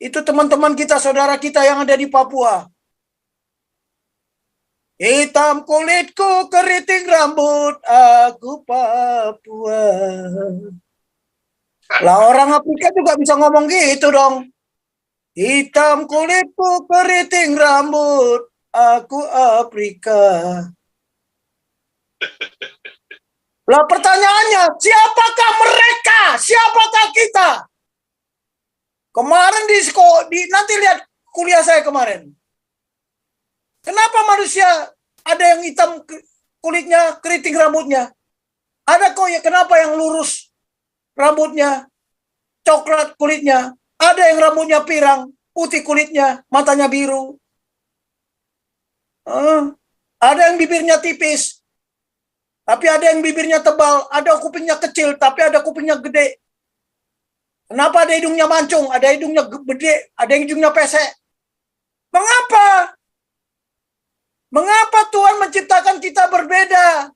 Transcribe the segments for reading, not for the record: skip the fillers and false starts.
Itu teman-teman kita, saudara kita yang ada di Papua. Hitam kulitku, keriting rambut, aku Papua. Lah orang Afrika juga bisa ngomong gitu dong. Hitam kulitku, keriting rambut, aku Afrika. Lah pertanyaannya, siapakah mereka? Siapakah kita? Kemarin nanti lihat kuliah saya kemarin. Kenapa manusia ada yang hitam kulitnya, keriting rambutnya? Ada kok ya kenapa yang lurus rambutnya, coklat kulitnya? Ada yang rambutnya pirang, putih kulitnya, matanya biru. Ada yang bibirnya tipis, tapi ada yang bibirnya tebal. Ada kupingnya kecil, tapi ada kupingnya gede. Kenapa ada hidungnya mancung, ada hidungnya gede, ada yang hidungnya pesek? Mengapa? Mengapa Tuhan menciptakan kita berbeda?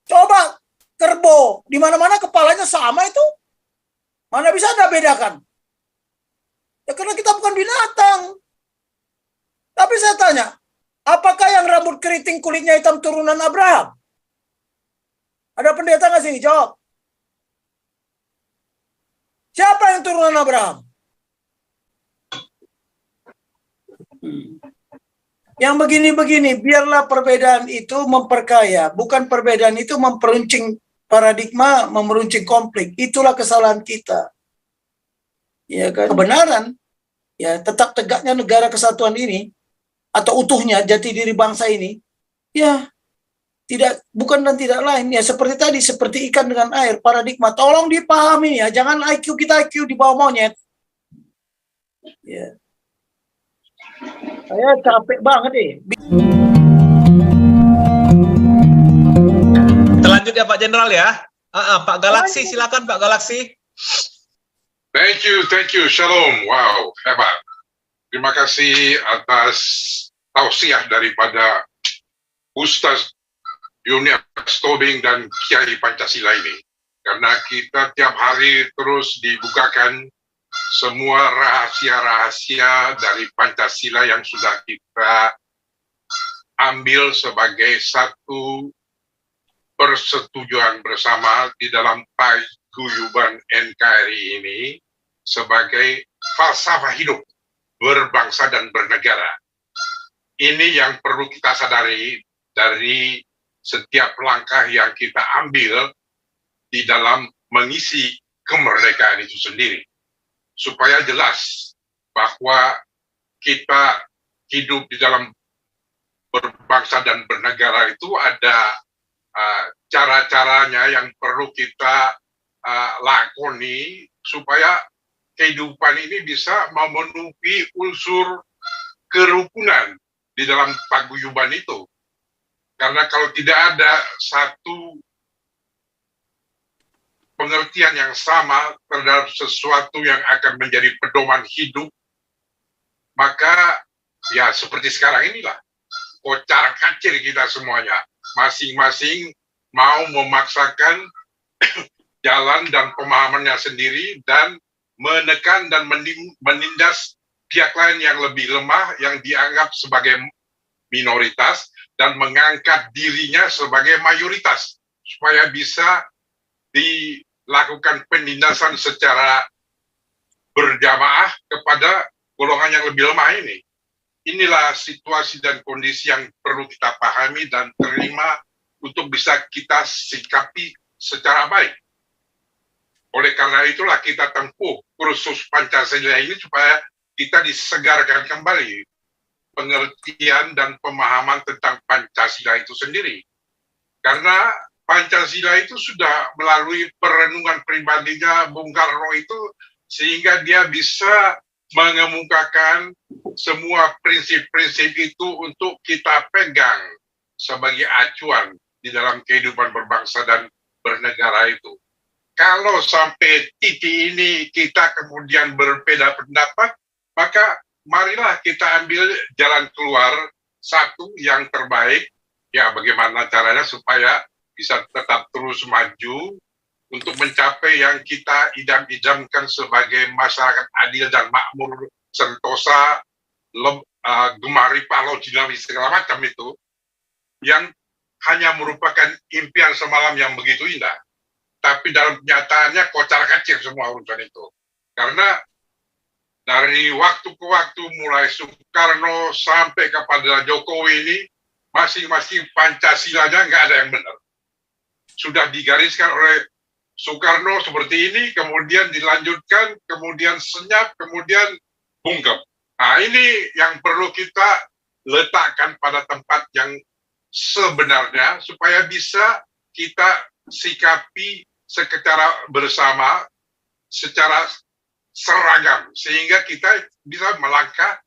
Coba kerbau, di mana-mana kepalanya sama itu. Mana bisa Anda bedakan? Ya karena kita bukan binatang. Tapi saya tanya, apakah yang rambut keriting kulitnya hitam turunan Abraham? Ada pendeta nggak sih? Jawab. Siapa yang turunan Abraham? Yang begini-begini, biarlah perbedaan itu memperkaya. Bukan perbedaan itu memperuncing paradigma, memeruncing konflik. Itulah kesalahan kita. Ya kan? Kebenaran, ya tetap tegaknya negara kesatuan ini, atau utuhnya jati diri bangsa ini, ya tidak, bukan dan tidak lain. Ya seperti tadi, seperti ikan dengan air, paradigma. Tolong dipahami ya, jangan IQ kita IQ di bawah monyet. Ya. Saya capek banget nih. Lanjut ya Pak Jenderal ya. Pak Galaksi, silakan Pak Galaksi. Thank you. Shalom. Wow, hebat. Terima kasih atas tausiah daripada Ustaz Yunias Tobing dan Kiai Pancasila ini. Karena kita tiap hari terus dibukakan semua rahasia-rahasia dari Pancasila yang sudah kita ambil sebagai satu persetujuan bersama di dalam paguyuban NKRI ini sebagai falsafah hidup berbangsa dan bernegara. Ini yang perlu kita sadari dari setiap langkah yang kita ambil di dalam mengisi kemerdekaan itu sendiri. Supaya jelas bahwa kita hidup di dalam berbangsa dan bernegara itu ada cara-caranya yang perlu kita lakoni supaya kehidupan ini bisa memenuhi unsur kerukunan di dalam paguyuban itu. Karena kalau tidak ada satu pengertian yang sama terhadap sesuatu yang akan menjadi pedoman hidup, maka ya seperti sekarang inilah, kocar-kacir kita semuanya. Masing-masing mau memaksakan jalan dan pemahamannya sendiri dan menekan dan menindas pihak lain yang lebih lemah, yang dianggap sebagai minoritas, dan mengangkat dirinya sebagai mayoritas, supaya bisa dilakukan penindasan secara berjamaah kepada golongan yang lebih lemah ini. Inilah situasi dan kondisi yang perlu kita pahami dan terima untuk bisa kita sikapi secara baik. Oleh karena itulah kita tempuh kursus Pancasila ini supaya kita disegarkan kembali pengertian dan pemahaman tentang Pancasila itu sendiri. Karena Pancasila itu sudah melalui perenungan pribadinya Bung Karno itu, sehingga dia bisa mengemukakan semua prinsip-prinsip itu untuk kita pegang sebagai acuan di dalam kehidupan berbangsa dan bernegara itu. Kalau sampai titik ini kita kemudian berbeda pendapat, maka marilah kita ambil jalan keluar satu yang terbaik, ya bagaimana caranya supaya bisa tetap terus maju untuk mencapai yang kita idam-idamkan sebagai masyarakat adil dan makmur Sentosa, Gemari, Palo, Dinamis, segala macam itu, yang hanya merupakan impian semalam yang begitu indah. Tapi dalam kenyataannya kocar-kacir semua urusan itu. Karena dari waktu ke waktu, mulai Soekarno sampai kepada Jokowi ini, masing-masing Pancasilanya nggak ada yang benar. Sudah digariskan oleh Soekarno seperti ini, kemudian dilanjutkan, kemudian senyap, kemudian bungkam. Nah, ini yang perlu kita letakkan pada tempat yang sebenarnya, supaya bisa kita sikapi secara bersama, secara seragam, sehingga kita bisa melangkah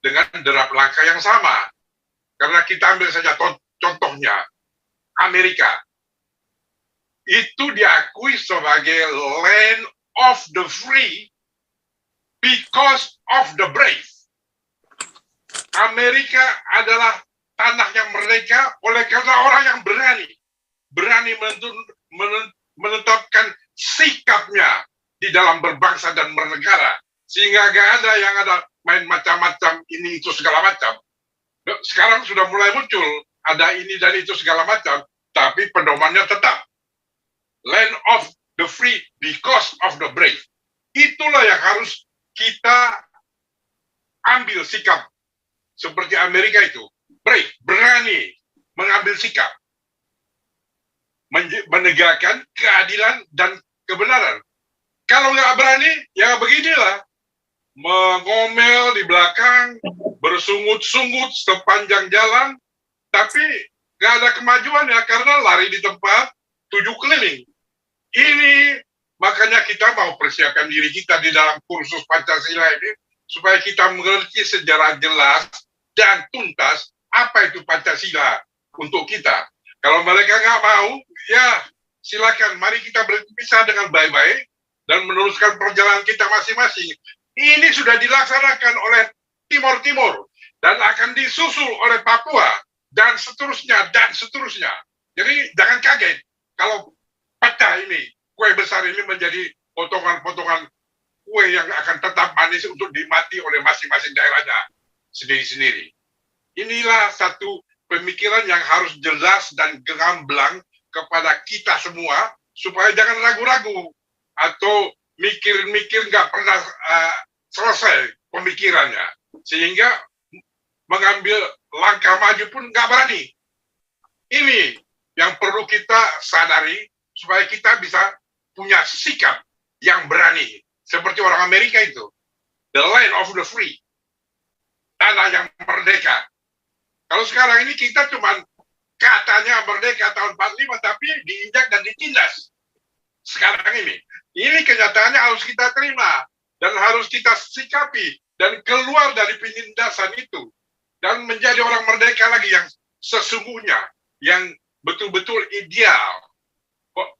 dengan derap langkah yang sama. Karena kita ambil saja contohnya, Amerika. Itu diakui sebagai land of the free because of the brave. Amerika adalah tanah yang merdeka oleh karena orang yang berani menetapkan sikapnya di dalam berbangsa dan bernegara, sehingga gak ada yang ada main macam-macam ini itu segala macam. Sekarang sudah mulai muncul ada ini dan itu segala macam, tapi pedomannya tetap land of the free because of the brave. Itulah yang harus kita ambil sikap seperti Amerika itu, brave, berani mengambil sikap, menegakkan keadilan dan kebenaran. Kalau nggak berani, ya beginilah, mengomel di belakang, bersungut-sungut sepanjang jalan, tapi nggak ada kemajuan ya, karena lari di tempat 7 keliling. Ini makanya kita mau persiapkan diri kita di dalam kursus Pancasila ini, supaya kita mengerti secara jelas dan tuntas apa itu Pancasila untuk kita. Kalau mereka nggak mau, ya silakan, mari kita berpisah dengan baik-baik dan meneruskan perjalanan kita masing-masing. Ini sudah dilaksanakan oleh Timur-Timur dan akan disusul oleh Papua dan seterusnya dan seterusnya. Jadi jangan kaget kalau pecah ini, kue besar ini menjadi potongan-potongan kue yang akan tetap manis untuk dimati oleh masing-masing daerahnya sendiri-sendiri. Inilah satu pemikiran yang harus jelas dan gamblang kepada kita semua, supaya jangan ragu-ragu atau mikir-mikir nggak pernah selesai pemikirannya, sehingga mengambil langkah maju pun nggak berani. Ini yang perlu kita sadari, supaya kita bisa punya sikap yang berani, seperti orang Amerika itu, the land of the free, tanah yang merdeka. Kalau sekarang ini kita cuma katanya merdeka tahun 45, tapi diinjak dan ditindas. Sekarang ini kenyataannya harus kita terima, dan harus kita sikapi, dan keluar dari penindasan itu, dan menjadi orang merdeka lagi yang sesungguhnya, yang betul-betul ideal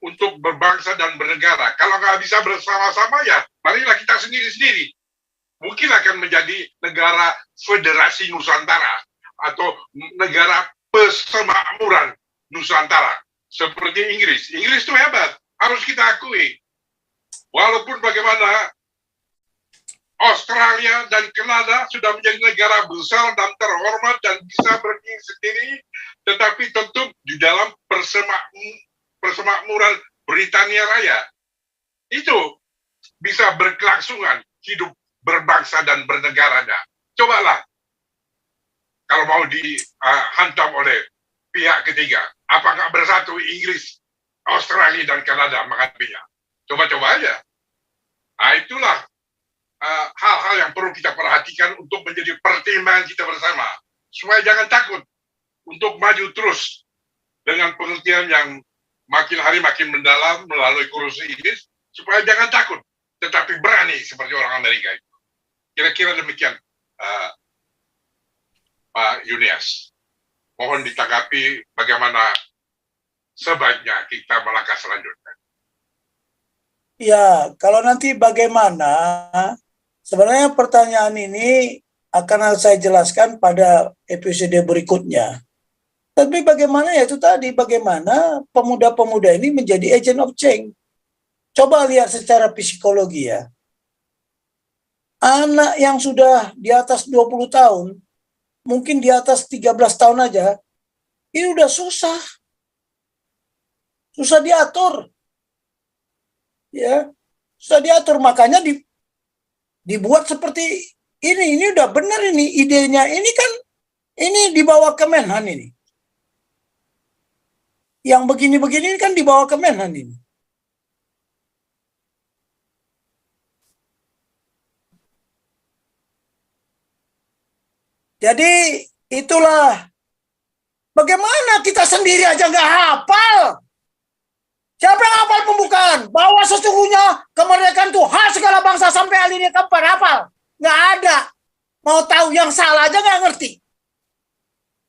untuk berbangsa dan bernegara. Kalau nggak bisa bersama-sama, ya marilah kita sendiri-sendiri. Mungkin akan menjadi negara federasi Nusantara, atau negara persemakmuran Nusantara, seperti Inggris. Inggris itu hebat, harus kita akui. Walaupun bagaimana Australia dan Kanada sudah menjadi negara besar dan terhormat dan bisa berdiri sendiri, tetapi tentu di dalam persemakmuran Britania Raya. Itu bisa berkelangsungan hidup berbangsa dan bernegaranya. Cobalah, kalau mau dihantam oleh pihak ketiga, apakah bersatu Inggris, Australia, dan Kanada menghadapinya? Coba-coba aja. Nah, itulah hal-hal yang perlu kita perhatikan untuk menjadi pertimbangan kita bersama, supaya jangan takut untuk maju terus dengan pengertian yang makin hari makin mendalam melalui kursus ini, supaya jangan takut, tetapi berani seperti orang Amerika itu. Kira-kira demikian, Pak Yunias. Mohon ditanggapi bagaimana sebaiknya kita melangkah selanjutnya. Ya, kalau nanti bagaimana, sebenarnya pertanyaan ini akan saya jelaskan pada episode berikutnya. Tapi bagaimana, ya itu tadi, bagaimana pemuda-pemuda ini menjadi agent of change. Coba lihat secara psikologi ya. Anak yang sudah di atas 20 tahun, mungkin di atas 13 tahun aja, ini udah susah. Susah diatur. Ya, susah diatur. Makanya dibuat seperti ini. Ini udah benar ini idenya. Ini kan ini dibawa Kemenhan ini. Yang begini-begini kan dibawa Kemenhan ini. Jadi itulah bagaimana kita sendiri aja nggak hafal. Siapa yang hafal pembukaan? Bahwa sesungguhnya kemerdekaan itu hak segala bangsa sampai alinea keempat, hafal? Nggak ada. Mau tahu yang salah aja nggak ngerti.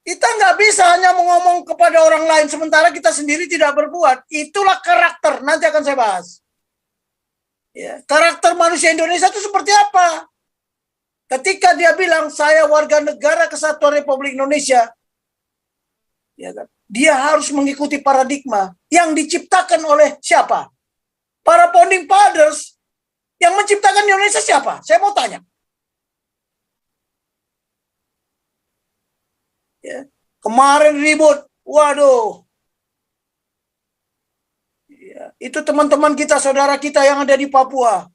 Kita nggak bisa hanya ngomong kepada orang lain sementara kita sendiri tidak berbuat. Itulah karakter. Nanti akan saya bahas. Ya, karakter manusia Indonesia itu seperti apa? Ketika dia bilang saya warga negara Kesatuan Republik Indonesia, ya kan? Dia harus mengikuti paradigma yang diciptakan oleh siapa? Para founding fathers yang menciptakan Indonesia siapa? Saya mau tanya. Ya. Kemarin ribut, waduh. Ya, itu teman-teman kita, saudara kita yang ada di Papua.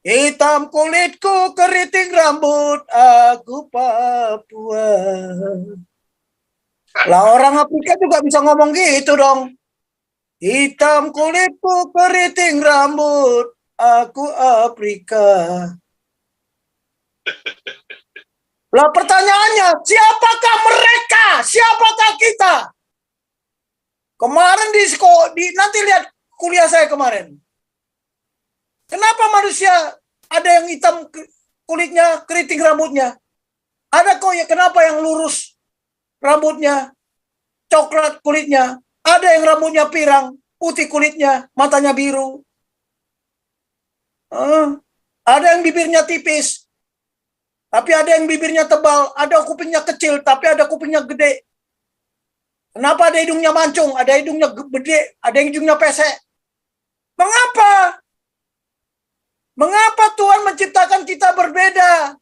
Hitam kulitku, keriting rambut, aku Papua. Lah orang Afrika juga bisa ngomong gitu dong. Hitam kulitku, keriting rambut, aku Afrika. Lah pertanyaannya, siapakah mereka? Siapakah kita? Kemarin nanti lihat kuliah saya kemarin. Kenapa manusia ada yang hitam kulitnya, keriting rambutnya? Ada kok ya kenapa yang lurus rambutnya, coklat kulitnya? Ada yang rambutnya pirang, putih kulitnya, matanya biru. Ada yang bibirnya tipis, tapi ada yang bibirnya tebal. Ada kupingnya kecil, tapi ada kupingnya gede. Kenapa ada hidungnya mancung, ada hidungnya gede, ada hidungnya pesek? Mengapa? Mengapa Tuhan menciptakan kita berbeda?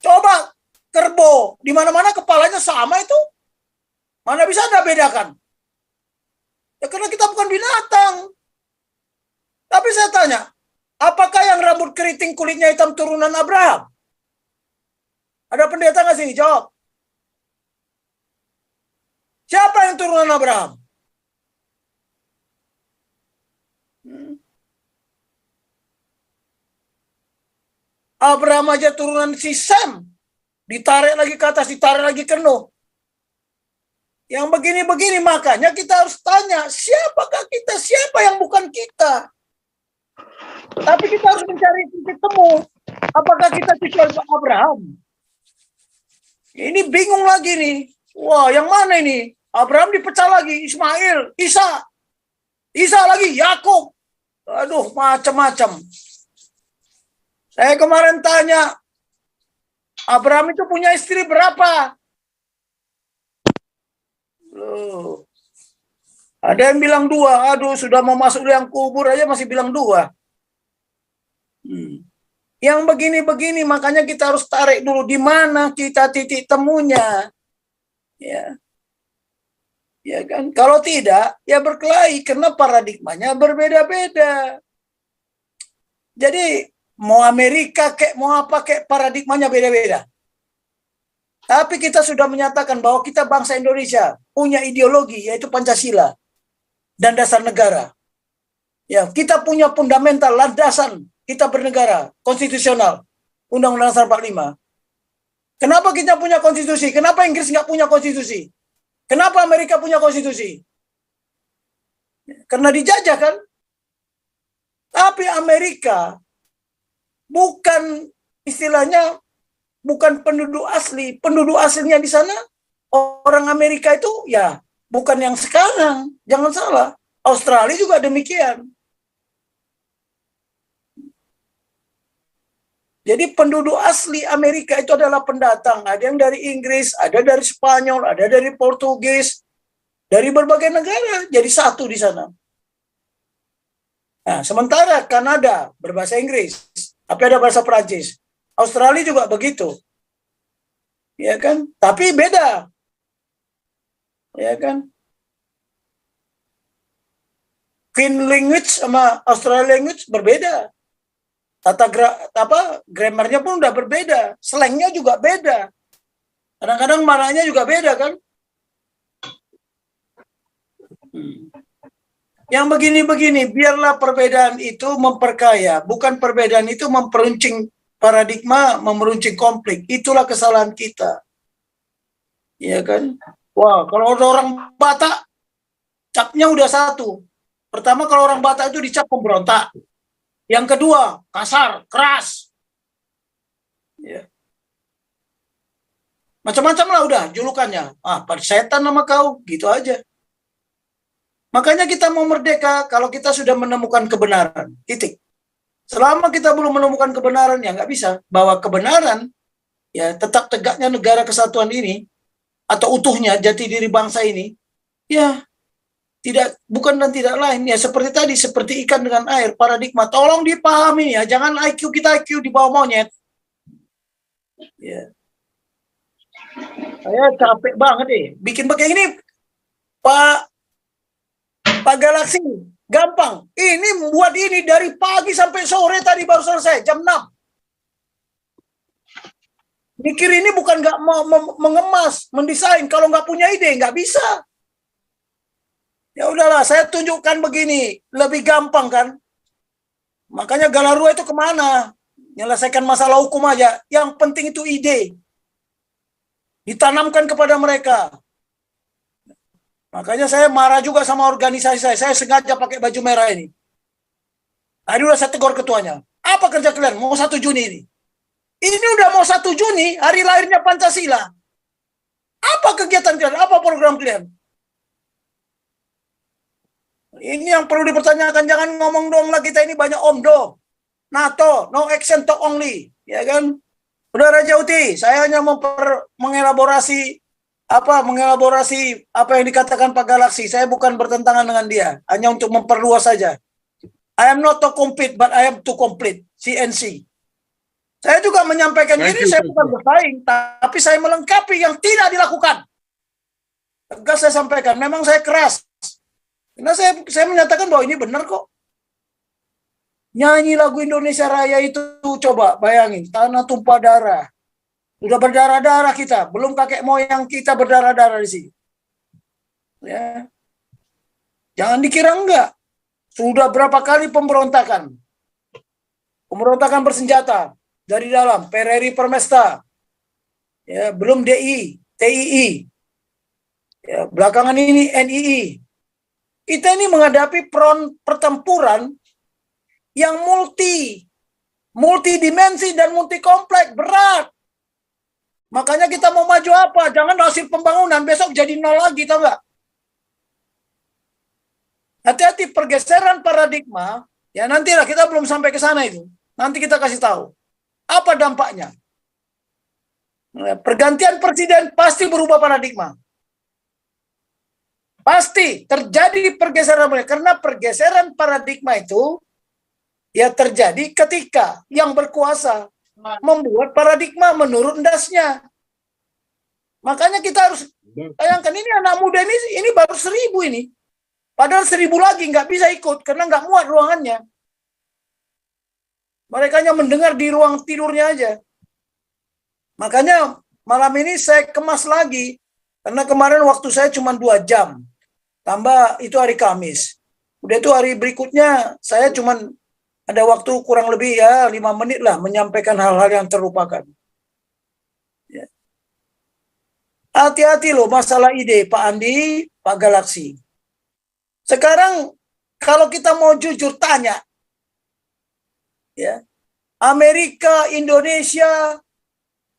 Coba kerbau, di mana-mana kepalanya sama itu. Mana bisa Anda bedakan? Ya karena kita bukan binatang. Tapi saya tanya, apakah yang rambut keriting kulitnya hitam turunan Abraham? Ada pendeta nggak sih? Jawab. Siapa yang turunan Abraham? Abraham aja turunan si Sem. Ditarik lagi ke atas, ditarik lagi ke Nuh. Yang begini-begini, makanya kita harus tanya, siapakah kita? Siapa yang bukan kita? Tapi kita harus mencari titik temu. Apakah kita cucu Abraham? Ini bingung lagi nih. Wah, yang mana ini? Abraham dipecah lagi, Ismail, Isa. Isa lagi, Yakub. Aduh, macam-macam. Saya kemarin tanya, Abraham itu punya istri berapa? Loh. Ada yang bilang 2. Aduh, sudah mau masuk liang kubur aja masih bilang 2. Yang begini-begini, makanya kita harus tarik dulu di mana kita titik temunya. Ya. Ya kan? Kalau tidak, ya berkelahi karena paradigmanya berbeda-beda. Jadi mau Amerika kek, mau apa kek, paradigmanya beda-beda. Tapi kita sudah menyatakan bahwa kita bangsa Indonesia punya ideologi, yaitu Pancasila dan dasar negara. Ya, kita punya fundamental landasan kita bernegara, konstitusional, Undang-Undang Dasar 45. Kenapa kita punya konstitusi? Kenapa Inggris nggak punya konstitusi? Kenapa Amerika punya konstitusi? Karena dijajah kan? Tapi Amerika bukan istilahnya bukan penduduk asli. Penduduk aslinya di sana orang Amerika itu ya bukan yang sekarang. Jangan salah. Australia juga demikian. Jadi penduduk asli Amerika itu adalah pendatang. Ada yang dari Inggris, ada dari Spanyol, ada dari Portugis, dari berbagai negara. Jadi satu di sana. Nah, sementara Kanada berbahasa Inggris, Tapi ada bahasa Prancis. Australia juga begitu. Ya kan? Tapi beda. Ya kan? Fin language sama Australian language berbeda. Grammarnya pun udah berbeda. Slangnya juga beda. Kadang-kadang marahnya juga beda kan? Yang begini-begini, biarlah perbedaan itu memperkaya, bukan perbedaan itu memperuncing paradigma, memeruncing konflik. Itulah kesalahan kita. Ya kan? Wah, kalau ada orang Batak, capnya udah satu. Pertama, kalau orang Batak itu dicap pemberontak. Yang kedua, kasar, keras. Ya. Macam-macam lah udah julukannya. Pada setan nama kau, gitu aja. Makanya kita mau merdeka kalau kita sudah menemukan kebenaran. Titik. Selama kita belum menemukan kebenaran, ya nggak bisa. Bahwa kebenaran, ya tetap tegaknya negara kesatuan ini, atau utuhnya jati diri bangsa ini, ya tidak, bukan dan tidak lain. Ya seperti tadi, seperti ikan dengan air, paradigma. Tolong dipahami ya, jangan IQ kita IQ di bawah monyet. Ya. Saya capek banget deh. Bikin begini, Pak Galaksi, gampang. Ini membuat ini dari pagi sampai sore tadi baru selesai, jam 6. Mikir ini bukan nggak mau mengemas, mendesain. Kalau nggak punya ide, nggak bisa. Ya udahlah, saya tunjukkan begini. Lebih gampang kan? Makanya Galarua itu kemana? Menyelesaikan masalah hukum aja. Yang penting itu ide. Ditanamkan kepada mereka. Makanya saya marah juga sama organisasi saya. Saya sengaja pakai baju merah ini. Tadi udah saya tegur ketuanya. Apa kerja kalian? Mau 1 Juni ini? Ini udah mau 1 Juni, hari lahirnya Pancasila. Apa kegiatan kalian? Apa program kalian? Ini yang perlu dipertanyakan. Jangan ngomong dong lah, kita ini banyak omdo. NATO, no action talk only. Ya kan? Udah Raja Uti, saya hanya mengelaborasi apa yang dikatakan Pak Galaksi. Saya bukan bertentangan dengan dia, hanya untuk memperluas saja. I am not to compete, but I am to complete. CNC. Saya juga menyampaikan ini, saya bukan bersaing, tapi saya melengkapi yang tidak dilakukan. Tegas saya sampaikan, memang saya keras. Karena saya menyatakan bahwa ini benar kok. Nyanyi lagu Indonesia Raya itu, coba bayangin, tanah tumpah darah. Sudah berdarah-darah kita, belum kakek moyang kita berdarah-darah di sini. Ya. Jangan dikira enggak. Sudah berapa kali pemberontakan. Pemberontakan bersenjata dari dalam, PRRI Permesta. Ya, belum DI, TII. Ya, belakangan ini NII. Kita ini menghadapi pertempuran yang multidimensi dan multikompleks, berat. Makanya kita mau maju apa? Jangan hasil pembangunan besok jadi 0 lagi, tahu nggak? Hati-hati pergeseran paradigma. Ya nantilah, kita belum sampai ke sana itu. Nanti kita kasih tahu apa dampaknya. Pergantian presiden pasti berubah paradigma. Pasti terjadi pergeseran, karena pergeseran paradigma itu ya terjadi ketika yang berkuasa membuat paradigma menurut endasnya. Makanya kita harus bayangkan, ini anak muda ini baru 1000 ini. Padahal 1000 lagi nggak bisa ikut karena nggak muat ruangannya. Mereka hanya mendengar di ruang tidurnya aja. Makanya malam ini saya kemas lagi. Karena kemarin waktu saya cuma 2 jam. Tambah itu hari Kamis. Udah itu hari berikutnya saya cuma ada waktu kurang lebih ya 5 menit lah menyampaikan hal-hal yang terlupakan. Ya. Hati-hati loh masalah ide Pak Andi, Pak Galaksi. Sekarang kalau kita mau jujur tanya, ya Amerika, Indonesia,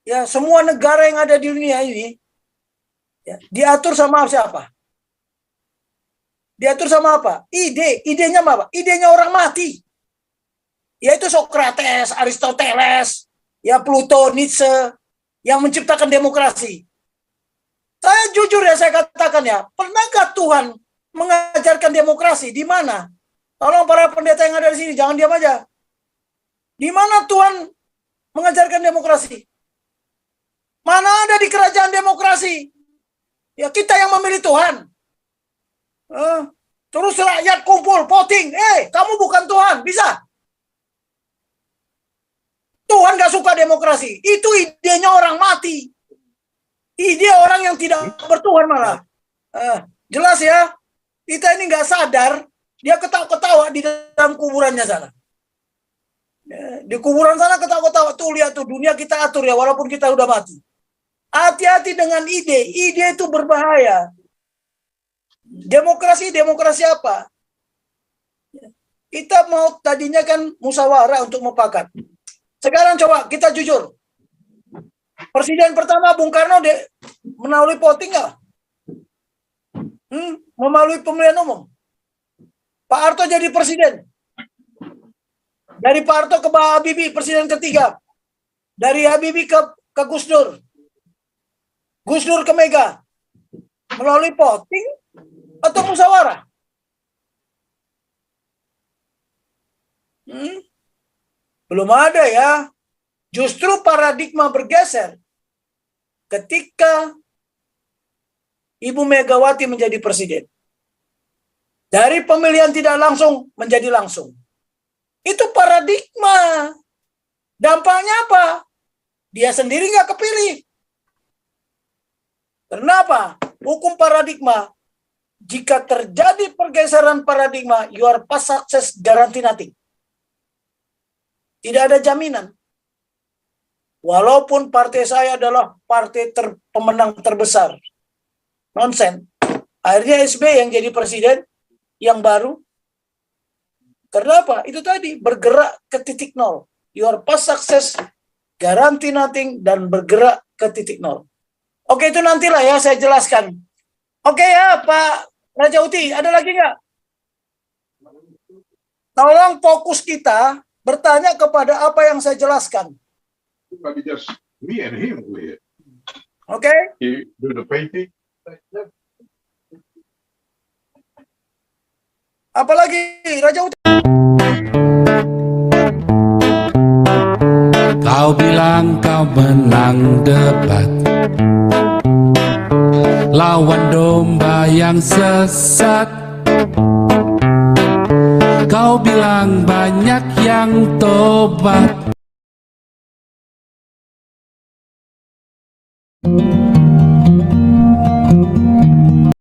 ya semua negara yang ada di dunia ini, ya, diatur sama siapa? Diatur sama apa? Idenya apa? Idenya orang mati. Yaitu Socrates, Aristoteles, ya Plato, Nietzsche, yang menciptakan demokrasi. Saya jujur ya, saya katakan ya, pernahkah Tuhan mengajarkan demokrasi? Di mana? Tolong para pendeta yang ada di sini, jangan diam aja. Di mana Tuhan mengajarkan demokrasi? Mana ada di kerajaan demokrasi? Ya kita yang memilih Tuhan. Terus rakyat kumpul, voting. Kamu bukan Tuhan, bisa? Tuhan gak suka demokrasi. Itu idenya orang mati. Ide orang yang tidak bertuhan malah. Jelas ya? Kita ini gak sadar, dia ketawa-ketawa di dalam kuburannya sana. Di kuburan sana ketawa-ketawa. Tuh lihat tuh, dunia kita atur ya, walaupun kita udah mati. Hati-hati dengan ide. Ide itu berbahaya. Demokrasi apa? Kita mau tadinya kan musyawarah untuk mufakat. Sekarang coba kita jujur. Presiden pertama Bung Karno melalui voting nggak? Melalui pemilihan umum. Pak Harto jadi presiden. Dari Pak Harto ke Pak Habibie presiden ketiga. Dari Habibie ke Gus Dur. Gus Dur ke Mega. Melalui voting atau musyawarah? Belum ada ya. Justru paradigma bergeser ketika Ibu Megawati menjadi presiden. Dari pemilihan tidak langsung menjadi langsung. Itu paradigma. Dampaknya apa? Dia sendiri nggak kepilih. Kenapa? Hukum paradigma. Jika terjadi pergeseran paradigma, your past success guarantee nothing. Tidak ada jaminan. Walaupun partai saya adalah partai pemenang terbesar. Nonsen. Akhirnya SBY yang jadi presiden yang baru. Karena apa? Itu tadi, bergerak ke titik nol. Your past success guarantee nothing dan bergerak ke titik nol. Oke, itu nantilah ya saya jelaskan. Oke ya Pak Raja Uti, ada lagi nggak? Tolong fokus kita bertanya kepada apa yang saya jelaskan. Just me and him with. Oke? He do the painting. Apalagi Raja Uti? Kau bilang kau menang debat, lawan domba yang sesat. Kau bilang banyak yang tobat,